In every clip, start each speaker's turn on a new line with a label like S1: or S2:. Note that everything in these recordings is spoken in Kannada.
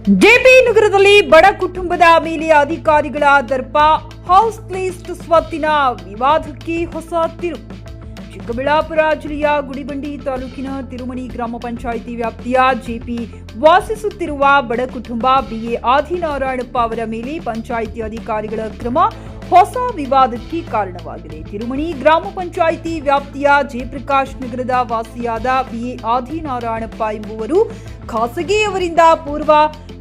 S1: ಜೆಪಿ ನಗರದಲ್ಲಿ ಬಡ ಕುಟುಂಬದ ಮೇಲೆ ಅಧಿಕಾರಿಗಳ ದರ್ಪ, ಹೌಸ್ ಲಿಸ್ಟ್ ಸ್ವತ್ತಿನ ವಿವಾದಕ್ಕೆ ಹೊಸ ತಿರುವು. ಚಿಕ್ಕಬಳ್ಳಾಪುರ ಜಿಲ್ಲೆಯ ಗುಡಿಬಂಡಿ ತಾಲೂಕಿನ ತಿರುಮಣಿ ಗ್ರಾಮ ಪಂಚಾಯಿತಿ ವ್ಯಾಪ್ತಿಯ ಜೆಪಿ ವಾಸಿಸುತ್ತಿರುವ ಬಡ ಕುಟುಂಬ ಬಿಎ ಆದಿನಾರಾಯಣಪ್ಪ ಅವರ ಮೇಲೆ ಪಂಚಾಯಿತಿ ಅಧಿಕಾರಿಗಳ ಕ್ರಮ ಹೊಸ ವಿವಾದಕ್ಕೆ ಕಾರಣವಾಗಿದೆ. ತಿರುಮಣಿ ಗ್ರಾಮ ಪಂಚಾಯಿತಿ ವ್ಯಾಪ್ತಿಯ ಜಯಪ್ರಕಾಶ್ ನಗರದ ವಾಸಿಯಾದ ಬಿಎ ಆದಿನಾರಾಯಣಪ್ಪ ಎಂಬುವರು ಖಾಸಗಿಯವರಿಂದ ಪೂರ್ವ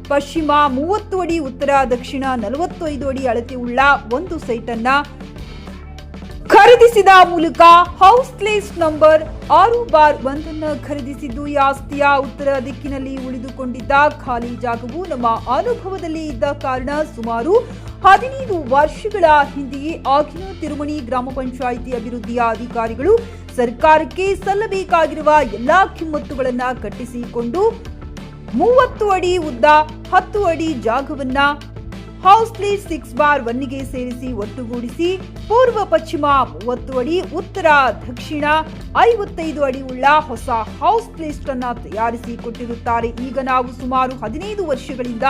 S1: ಪಶ್ಚಿಮ 30 ಅಡಿ, ಉತ್ತರ ದಕ್ಷಿಣ 45 ಅಡಿ ಅಳತೆಯುಳ್ಳ ಒಂದು ಸೈಟ್ ಅನ್ನ ಖರೀದಿಸಿದ ಮೂಲಕ ಹೌಸ್ ಲಿಸ್ಟ್ ನಂಬರ್ 6/1 ಅನ್ನು ಖರೀದಿಸಿದ್ದು, ಈ ಆಸ್ತಿಯ ಉತ್ತರ ದಿಕ್ಕಿನಲ್ಲಿ ಉಳಿದುಕೊಂಡಿದ್ದ ಖಾಲಿ ಜಾಗವು ನಮ್ಮ ಅನುಭವದಲ್ಲಿ ಇದ್ದ ಕಾರಣ ಸುಮಾರು 15 ವರ್ಷಗಳ ಹಿಂದೆಯೇ ಆಗಿನ ತಿರುಮಣಿ ಗ್ರಾಮ ಪಂಚಾಯಿತಿ ಅಭಿವೃದ್ಧಿಯ ಅಧಿಕಾರಿಗಳು ಸರ್ಕಾರಕ್ಕೆ ಸಲ್ಲಬೇಕಾಗಿರುವ ಎಲ್ಲಾ ಕಿಮ್ಮತ್ತುಗಳನ್ನು ಕಟ್ಟಿಸಿಕೊಂಡು 30 ಅಡಿ ಉದ್ದ 10 ಅಡಿ ಜಾಗವನ್ನ ಹೌಸ್ ಲಿಸ್ಟ್ 6/1ಗೆ ಸೇರಿಸಿ ಒಟ್ಟುಗೂಡಿಸಿ ಪೂರ್ವ ಪಶ್ಚಿಮ 30 ಅಡಿ, ಉತ್ತರ ದಕ್ಷಿಣ 55 ಅಡಿ ಉಳ್ಳ ಹೊಸ ಹೌಸ್ ಲಿಸ್ಟ್ ಅನ್ನ ತಯಾರಿಸಿ ಕೊಟ್ಟಿರುತ್ತಾರೆ. ಈಗ ನಾವು ಸುಮಾರು 15 ವರ್ಷಗಳಿಂದ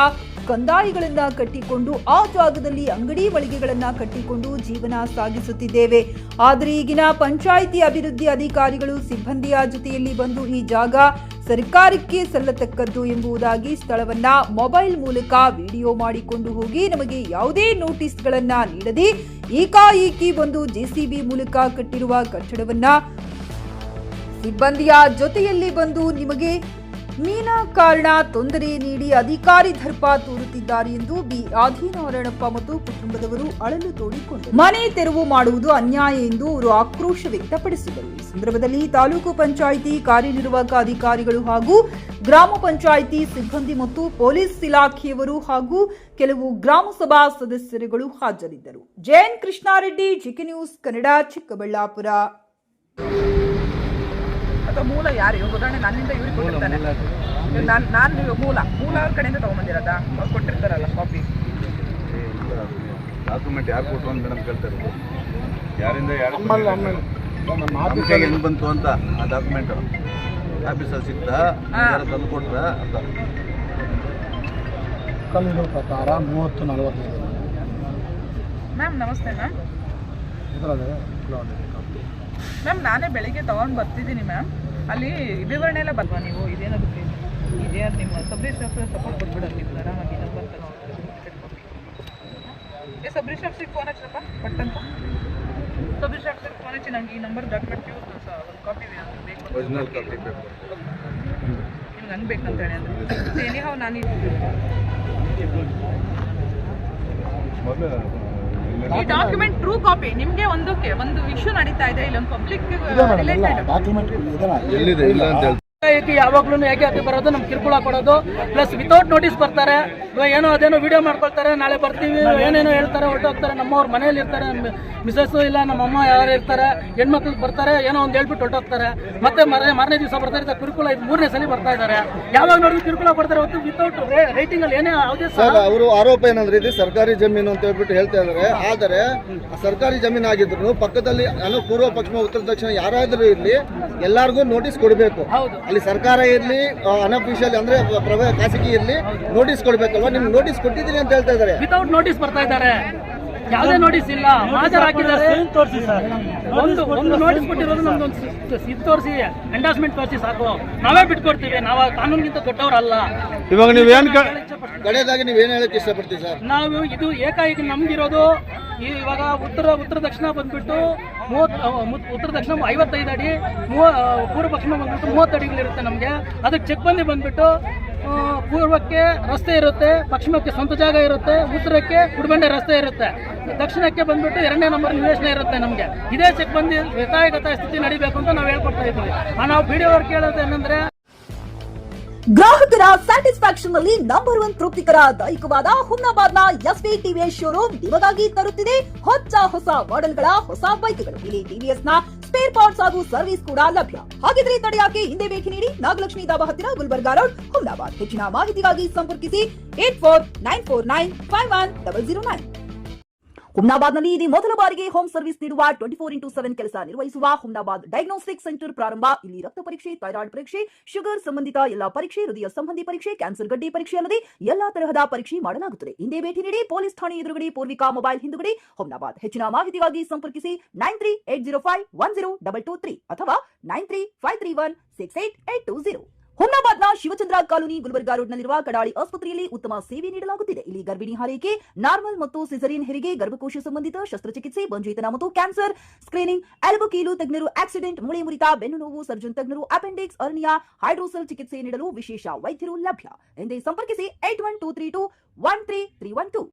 S1: ಕಂದಾಯಗಳನ್ನ ಕಟ್ಟಿಕೊಂಡು ಆ ಜಾಗದಲ್ಲಿ ಅಂಗಡಿ ಮಳಿಗೆಗಳನ್ನ ಕಟ್ಟಿಕೊಂಡು ಜೀವನ ಸಾಗಿಸುತ್ತಿದ್ದೇವೆ. ಆದರೆ ಈಗಿನ ಪಂಚಾಯಿತಿ ಅಭಿವೃದ್ಧಿ ಅಧಿಕಾರಿಗಳು ಸಿಬ್ಬಂದಿಯ ಜೊತೆಯಲ್ಲಿ ಬಂದು ಈ ಜಾಗ ಸರ್ಕಾರಕ್ಕೆ ಸಲ್ಲತಕ್ಕದ್ದು ಎಂಬುದಾಗಿ ಸ್ಥಳವನ್ನ ಮೊಬೈಲ್ ಮೂಲಕ ವಿಡಿಯೋ ಮಾಡಿಕೊಂಡು ಹೋಗಿ ನಮಗೆ ಯಾವುದೇ ನೋಟಿಸ್ಗಳನ್ನ ನೀಡದೆ ಏಕಾಏಕಿ ಬಂದು ಜೆಸಿಬಿ ಮೂಲಕ ಕಟ್ಟಿರುವ ಕಟ್ಟಡವನ್ನ ಸಿಬ್ಬಂದಿಯ ಜೊತೆಯಲ್ಲಿ ಬಂದು ನಿಮಗೆ ಕಾರಣ ತೊಂದರೆ ನೀಡಿ ಅಧಿಕಾರಿ ದರ್ಪ ತೋರುತ್ತಿದ್ದಾರೆ ಎಂದು ಬಿ ಆದಿನಾರಾಯಣಪ್ಪ ಮತ್ತು ಕುಟುಂಬದವರು ಅಳಲು ತೋಡಿಕೊಂಡರು. ಮನೆ ತೆರವು ಮಾಡುವುದು ಅನ್ಯಾಯ ಎಂದು ಅವರು ಆಕ್ರೋಶ ವ್ಯಕ್ತಪಡಿಸಿದರು. ಈ ಸಂದರ್ಭದಲ್ಲಿ ತಾಲೂಕು ಪಂಚಾಯಿತಿ ಕಾರ್ಯನಿರ್ವಾಹಕ ಅಧಿಕಾರಿಗಳು ಹಾಗೂ ಗ್ರಾಮ ಪಂಚಾಯಿತಿ ಸಿಬ್ಬಂದಿ ಮತ್ತು ಪೊಲೀಸ್ ಇಲಾಖೆಯವರು ಹಾಗೂ ಕೆಲವು ಗ್ರಾಮ ಸಭಾ ಸದಸ್ಯರುಗಳು ಹಾಜರಿದ್ದರು. JN Krishna Reddy, GK news Kannada, Chikkaballapur.
S2: ಅಥವಾ ಮೂಲ ಯಾರು ಉದಾಹರಣೆ ನನ್ನಿಂದ ಇವ್ರಿಗೆ ಕೊಟ್ಟಿರ್ತಾನೆ, ನಾನು ಮೂಲ ಅವ್ರ ಕಡೆಯಿಂದ ತಗೊಂಬಂದಿರೋದ ಅವ್ರು ಕೊಟ್ಟಿರ್ತಾರಲ್ಲ ಕಾಪಿ
S3: ಡಾಕ್ಯುಮೆಂಟ್ ಯಾರು ಕೊಟ್ಟು ಅಂತ ಮೇಡಮ್ ಕೇಳ್ತಾರೆ. ಯಾರಿಂದ ಹೆಂಗೆ ಬಂತು ಅಂತ ಆ ಡಾಕ್ಯುಮೆಂಟ್ ಆಫೀಸಲ್ಲಿ ಸಿಗ್ತಾ ತಂದು ಕೊಟ್ರ ಅಂತ
S4: ಕಲ್ಲಿನ ಪ್ರಕಾರ 30-45.
S2: ಮ್ಯಾಮ್ ನಮಸ್ತೆ ಮ್ಯಾಮ್. ಮ್ಯಾಮ್ ನಾನೇ ಬೆಳಿಗ್ಗೆ ತೊಗೊಂಡು ಬರ್ತಿದ್ದೀನಿ ಮ್ಯಾಮ್. ಅಲ್ಲಿ ವಿವರಣೆ ಎಲ್ಲ ಬರ್ವಾ ನೀವು ಇದೇನಾದ್ರು ಇದೇ ನಿಮ್ಮ ಸಬ್ ರಿಜಿಸ್ಟ್ರಾರ್ ಸಪೋರ್ಟ್ ಕೊಟ್ಬಿಡೋದು ನೀವು ಆರಾಮಾಗಿ ನಂಬರ್ ಸಬ್ ರಿಜಿಸ್ಟ್ರಾರ್ಸಿಗೆ ಫೋನ್ ಹಚ್ಚಪ್ಪ ಪಟ್ಟಂತ ಸಬ್ ರಿಜಿಸ್ಟ್ರಾರ್ಸಿಗೆ ಫೋನ್ ಹಚ್ಚಿ ನಂಗೆ ಈ ನಂಬರ್ ಡಾಕ್ಯುಮೆಂಟ್ ಒಂದು ಕಾಪಿ ಬೇಕು,
S3: ಒರಿಜಿನಲ್ ಕಾಪಿ ಬೇಕು,
S2: ನಿಮ್ಗೆ ಹಂಗೆ ಬೇಕಂತ ಹೇಳಿ ಅಂದರೆ ಎನಿಹಾವ್ ನಾನು ಈ ಡಾಕ್ಯುಮೆಂಟ್ ಟ್ರೂ ಕಾಪಿ ನಿಮಗೆ ಒಂದು ಇಶ್ಯೂ ನಡೀತಾ ಇದೆ, ಇಲ್ಲೊಂದು ಪಬ್ಲಿಕ್
S3: ಎಲ್ಲಿದೆ ಇಲ್ಲ ಅಂತ ಹೇಳ್ತಾರೆ.
S5: ಯಾವಾಗ್ಲೂ ಯಾಕೆ ಅತಿ ಬರೋದು, ನಮ್ಗೆ ಕಿರುಕುಳ ಕೊಡೋದು, ಪ್ಲಸ್ ವಿತೌಟ್ ನೋಟಿಸ್ ಬರ್ತಾರೆ. ಏನೋ ಅದೇನೋ ವಿಡಿಯೋ ಮಾಡ್ಕೊಳ್ತಾರೆ, ನಾಳೆ ಬರ್ತೀವಿ ಏನೇನೋ ಹೇಳ್ತಾರೆ, ಹೊರಟೋಗ್ತಾರೆ. ನಮ್ಮವ್ರ ಮನೇಲಿ ಇರ್ತಾರೆ, ಮಿಸಸ್ಸು ಇಲ್ಲ ನಮ್ಮಮ್ಮ ಯಾರು ಇರ್ತಾರೆ, ಹೆಣ್ಮಕ್ಳಿಗೆ ಬರ್ತಾರೆ, ಏನೋ ಒಂದು ಹೇಳ್ಬಿಟ್ಟು ಹೊರಟೋಗ್ತಾರೆ. ಮತ್ತೆ ಮಾರನೇ ದಿವಸ ಬರ್ತಾರೆ. ಕಿರುಕುಳ ಇದು 3ನೇ ಸಲ ಬರ್ತಾ ಇದ್ದಾರೆ. ಯಾವಾಗ ನೋಡಿದ್ರು ಕಿರುಕುಳ ಕೊಡ್ತಾರೆ ಹೊತ್ತು ವಿತೌಟ್ ರೈಟಿಂಗ್ ಅಲ್ಲಿ ಏನೇ ಯಾವುದೇ
S4: ಸರ್ ಅವರು ಆರೋಪ ಏನಂದ್ರೆ ಇದು ಸರ್ಕಾರಿ ಜಮೀನು ಅಂತ ಹೇಳ್ಬಿಟ್ಟು ಹೇಳ್ತಾ ಇದ್ದಾರೆ. ಆದರೆ ಸರ್ಕಾರಿ ಜಮೀನು ಆಗಿದ್ರು ಪಕ್ಕದಲ್ಲಿ ಪೂರ್ವ ಪಶ್ಚಿಮ ಉತ್ತರ ದಕ್ಷಿಣ ಯಾರಾದ್ರೂ ಇರ್ಲಿ ಎಲ್ಲಾರ್ಗು ನೋಟಿಸ್ ಕೊಡಬೇಕು. ಅಲ್ಲಿ ಸರ್ಕಾರ ಇರ್ಲಿ ಅನ್ಅಫಿಷಿಯಲ್ ಅಂದ್ರೆ ಖಾಸಗಿ ಇರ್ಲಿ ನೋಟಿಸ್ ಕೊಡ್ಬೇಕಲ್ವಾ? ನಿಮ್ಗೆ ನೋಟಿಸ್ ಕೊಟ್ಟಿದ್ದೀರಿ ಅಂತ ಹೇಳ್ತಾ ಇದ್ದಾರೆ.
S5: ವಿತೌಟ್ ನೋಟಿಸ್ ಬರ್ತಾ ಇದ್ದಾರೆ, ಯಾವುದೇ ನೋಟಿಸ್ ಇಲ್ಲ. ಹಾಜರ್ ಹಾಕಿದ್ದಾರೆ, ತೋರಿಸಿ ಸರ್. ಒಂದು ನೋಟಿಸ್ ಕೊಟ್ಟಿರೋದು ನಮ್ದೊಂದು ಇದು ತೋರಿಸಿ, ಎಂಡಾಸ್ಮೆಂಟ್ ತೋರಿಸಿ ಸಾಕು. ನಾವೇ ಬಿಟ್ಕೊಡ್ತೀವಿ, ನಾವು ಕಾನೂನಿಗಿಂತ ದೊಡ್ಡವರಲ್ಲ.
S4: ಇವಾಗ ನೀವೇನು ಕಡೆಯದಾಗಿ ನೀವೇನು ಹೇಳಕ್ಕೆ ಇಷ್ಟಪಡ್ತೀವಿ ಸರ್?
S5: ನಾವು ಇದು ಏಕಾಏಕಿ ನಮ್ಗಿರೋದು ಇವಾಗ ಉತ್ತರ ದಕ್ಷಿಣ ಬಂದ್ಬಿಟ್ಟು ಉತ್ತರ ದಕ್ಷಿಣ 55 ಅಡಿ, ಪೂರ್ವ ಪಶ್ಚಿಮ ಬಂದ್ಬಿಟ್ಟು 30 ಅಡಿಗಳಿರುತ್ತೆ ನಮಗೆ. ಅದಕ್ಕೆ ಚೆಕ್ಬಂದಿ ಬಂದ್ಬಿಟ್ಟು ಪೂರ್ವಕ್ಕೆ ರಸ್ತೆ ಇರುತ್ತೆ, ಪಶ್ಚಿಮಕ್ಕೆ ಸ್ವಂತ ಜಾಗ ಇರುತ್ತೆ, ಉತ್ತರಕ್ಕೆ ಗುಡಿಬಂಡೆ ರಸ್ತೆ ಇರುತ್ತೆ, ದಕ್ಷಿಣಕ್ಕೆ ಬಂದ್ಬಿಟ್ಟು 2ನೇ ನಂಬರ್ ನಿವೇಶನ ಇರುತ್ತೆ ನಮಗೆ. ಇದೇ ಚೆಕ್ಬಂದಿ ಯಥಾಯಥ ಸ್ಥಿತಿ ನಡಿಬೇಕು ಅಂತ ನಾವು ಹೇಳ್ಕೊಡ್ತಾ ಇದ್ದೀವಿ. ನಾವು ವಿಡಿಯೋ ಅವ್ರು ಕೇಳೋದು ಏನಂದ್ರೆ
S1: ಗ್ರಾಹಕರ ಸ್ಯಾಟಿಸ್ಫ್ಯಾಕ್ಷನ್ ನಲ್ಲಿ ನಂಬರ್ 1 ತೃಪ್ತಿಕರ ದೈಹಿಕವಾದ ಹುಮ್ನಾಬಾದ್ನ ಎಸ್ವಿ ಟಿವಿಎಸ್ ಶೋರೂಮ್ ನಿಮಗಾಗಿ ತರುತ್ತಿದೆ ಹೊಸ ಮಾಡೆಲ್ಗಳ ಹೊಸ ಬೈಕ್ಗಳು. ಇಲ್ಲಿ ಟಿವಿಎಸ್ ನ ಸ್ಪೇರ್ ಪಾರ್ಟ್ಸ್ ಹಾಗೂ ಸರ್ವಿಸ್ ಕೂಡ ಲಭ್ಯ. ಹಾಗಿದ್ರೆ ತಡೆಯಾಕೆ ಹಿಂದೆ ಭೇಟಿ ನೀಡಿ ನಾಗಲಕ್ಷ್ಮಿ ಧಾಬಾ ಹತ್ತಿರ ಗುಲ್ಬರ್ಗಾ ರೋಡ್, ಹುಮ್ನಾಬಾದ್. ಹೆಚ್ಚಿನ ಮಾಹಿತಿಗಾಗಿ ಸಂಪರ್ಕಿಸಿ 8494951009.
S6: ಹುಮ್ನಾಬಾದ್ನಲ್ಲಿ ಇದು ಮೊದಲ ಬಾರಿಗೆ ಹೋಮ್ ಸರ್ವಿಸ್ ನೀಡುವ 24x7 ಕೆಲಸ ನಿರ್ವಹಿಸುವ ಹುಮ್ನಾಬಾದ್ ಡಯಾಗ್ನೋಸ್ಟಿಕ್ ಸೆಂಟರ್ ಪ್ರಾರಂಭ. ಇಲ್ಲಿ ರಕ್ತ ಪರೀಕ್ಷೆ, ಥೈರಾಯ್ಡ್ ಪರೀಕ್ಷೆ, ಶುಗರ್ ಸಂಬಂಧಿತ ಎಲ್ಲಾ ಪರೀಕ್ಷೆ, ಹೃದಯ ಸಂಬಂಧಿ ಪರೀಕ್ಷೆ, ಕ್ಯಾನ್ಸರ್ ಗಡ್ಡೆ ಪರೀಕ್ಷೆ ಅಲ್ಲದೆ ಎಲ್ಲಾ ತರಹದ ಪರೀಕ್ಷೆ ಮಾಡಲಾಗುತ್ತದೆ. ಹಿಂದೆ ಭೇಟಿ ನೀಡಿ. ಪೊಲೀಸ್ ಠಾಣೆ ಎದುರುಗಡೆ ಪೂರ್ವಿಕಾ ಮೊಬೈಲ್ ಹಿಂದುಗಡೆ, ಹುಮ್ನಾಬಾದ್. ಹೆಚ್ಚಿನ ಮಾಹಿತಿಗಾಗಿ ಸಂಪರ್ಕಿಸಿ 9380510223 ಅಥವಾ 9353168820. ಹುಮ್ನಾಬಾದ್ನ ಶಿವಚಂದ್ರ ಕಾಲೋನಿ ಗುಲ್ಬರ್ಗಾ ರೋಡ್ನಲ್ಲಿರುವ ಕಡಾಳಿ ಆಸ್ಪತ್ರೆಯಲ್ಲಿ ಉತ್ತಮ ಸೇವೆ ನೀಡಲಾಗುತ್ತಿದೆ. ಇಲ್ಲಿ ಗರ್ಭಿಣಿ ಹಾರೈಕೆ, ನಾರ್ಮಲ್ ಮತ್ತು ಸಿಸರಿಯನ್ ಹೆರಿಗೆ, ಗರ್ಭಕೋಶ ಸಂಬಂಧಿತ ಶಸ್ತ್ರಚಿಕಿತ್ಸೆ, ಬಂಜೇತನ ಮತ್ತು ಕ್ಯಾನ್ಸರ್ ಸ್ಕ್ರೀನಿಂಗ್, ಎಲ್ಬೋ ಕೀಲು ತಜ್ಞರು, ಆಕ್ಸಿಡೆಂಟ್, ಮೂಳೆ ಮುರಿತ, ಬೆನ್ನು ನೋವು ಸರ್ಜನ್ ತಜ್ಞರು, ಅಪೆಂಡಿಕ್ಸ್, ಅರ್ನಿಯಾ, ಹೈಡ್ರೋಸೆಲ್ ಚಿಕಿತ್ಸೆ ನೀಡಲು ವಿಶೇಷ ವೈದ್ಯರು ಲಭ್ಯ. ಎಂದೇ ಸಂಪರ್ಕಿಸಿ 8123213312.